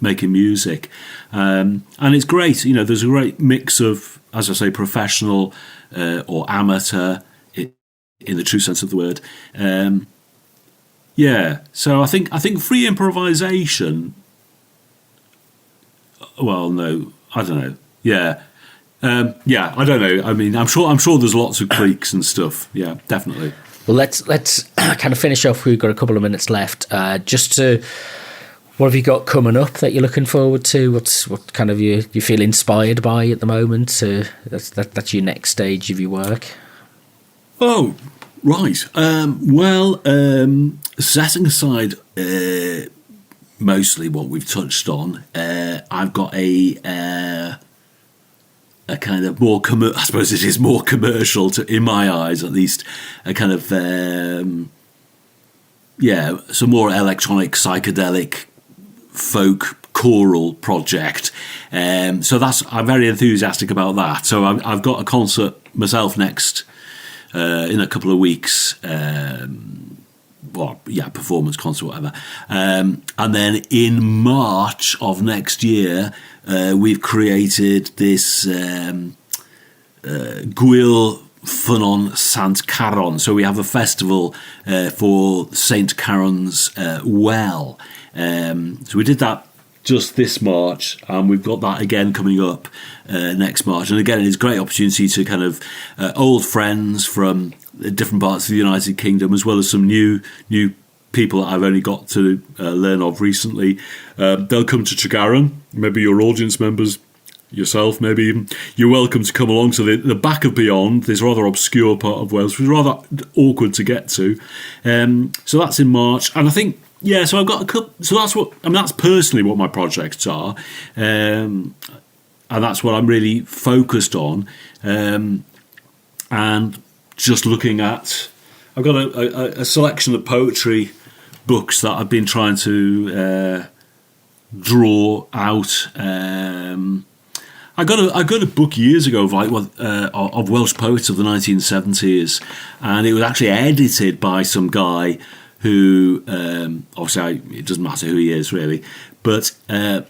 music, and it's great. There's a great mix of, as I say, professional or amateur, in the true sense of the word. So I think free improvisation. Well, no, I don't know. I don't know. I mean, I'm sure there's lots of cliques and stuff. Yeah, definitely. Well, let's kind of finish off. We've got a couple of minutes left. What have you got coming up that you're looking forward to? What kind of you feel inspired by at the moment? That's your next stage of your work. Oh, right. Setting aside mostly what we've touched on, I've got a kind of more I suppose it is more commercial in my eyes, at least, a kind of some more electronic, psychedelic, folk choral project. So I'm very enthusiastic about that. So I've got a concert myself next in a couple of weeks. Performance concert, whatever. And then in March of next year, we've created this Gwyl Ffynnon Sant Caron. So we have a festival for St. Caron's Well. So we did that just this March, and we've got that again coming up next March. And again, it's a great opportunity to kind of old friends from different parts of the United Kingdom, as well as some new people that I've only got to learn of recently. They'll come to Tregaron. Maybe your audience members, yourself, maybe even, you're welcome to come along to the back of Beyond, this rather obscure part of Wales, which is rather awkward to get to. So that's in March, and I think. Yeah, so I've got a couple. So that's personally what my projects are, and that's what I'm really focused on. And just looking at, I've got a selection of poetry books that I've been trying to draw out. I got a book years ago of Welsh poets of the 1970s, and it was actually edited by some guy who, obviously, it doesn't matter who he is really, but after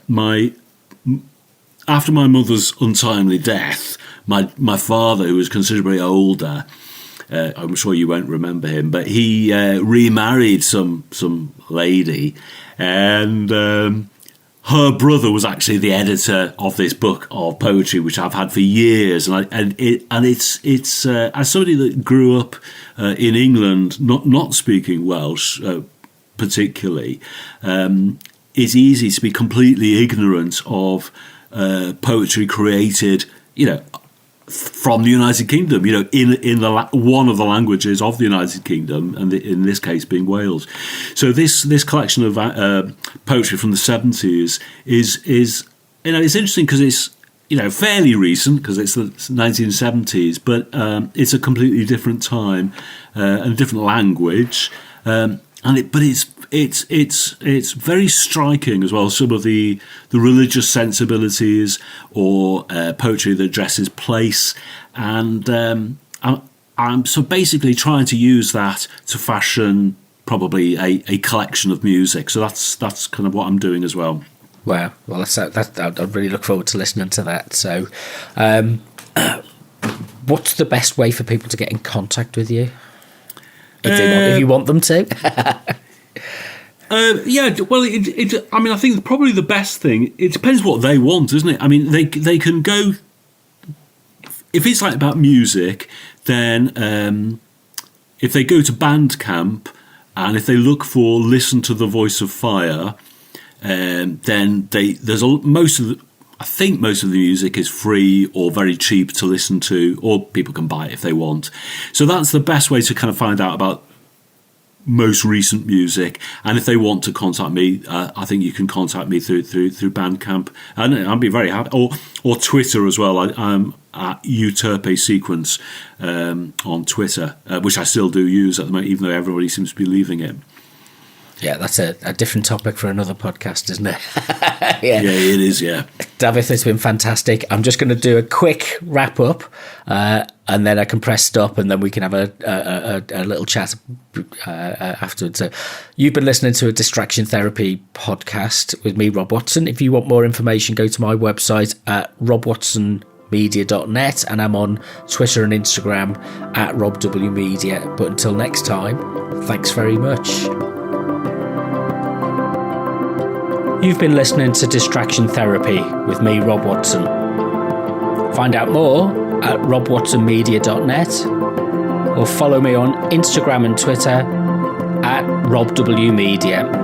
my mother's untimely death, my father, who was considerably older, I'm sure you won't remember him, but he remarried some lady, and her brother was actually the editor of this book of poetry, which I've had for years, and it's as somebody that grew up in England, not speaking Welsh particularly, it's easy to be completely ignorant of poetry created, from the United Kingdom, in one of the languages of the United Kingdom, and in this case being Wales. So this collection of poetry from the 70s is it's interesting because it's fairly recent, because it's the 1970s, but it's a completely different time and a different language, but it's very striking as well. Some of the religious sensibilities, or poetry that addresses place, and I'm so basically trying to use that to fashion probably a collection of music. So that's kind of what I'm doing as well. Wow, well, I really look forward to listening to that. So, what's the best way for people to get in contact with you, if you want them to? I think probably the best thing, it depends what they want, doesn't it? I mean, they can go, if it's like about music, then if they go to Bandcamp, and if they look for Listen to the Voice of Fire, then most of the music is free or very cheap to listen to, or people can buy it if they want. So that's the best way to kind of find out about most recent music. And if they want to contact me, I think you can contact me through Bandcamp, and I'll be very happy. Or Twitter as well. I'm at Uterpe Sequence on Twitter, which I still do use at the moment, even though everybody seems to be leaving it. Yeah, that's a different topic for another podcast, isn't it? Yeah, it is, yeah. Dafydd, it's been fantastic. I'm just going to do a quick wrap up, and then I can press stop, and then we can have a little chat afterwards. So you've been listening to a Distraction Therapy podcast with me, Rob Watson. If you want more information, go to my website at robwatsonmedia.net, and I'm on Twitter and Instagram at robwmedia. But until next time, thanks very much. You've been listening to Distraction Therapy with me, Rob Watson. Find out more at robwatsonmedia.net, or follow me on Instagram and Twitter at robwmedia.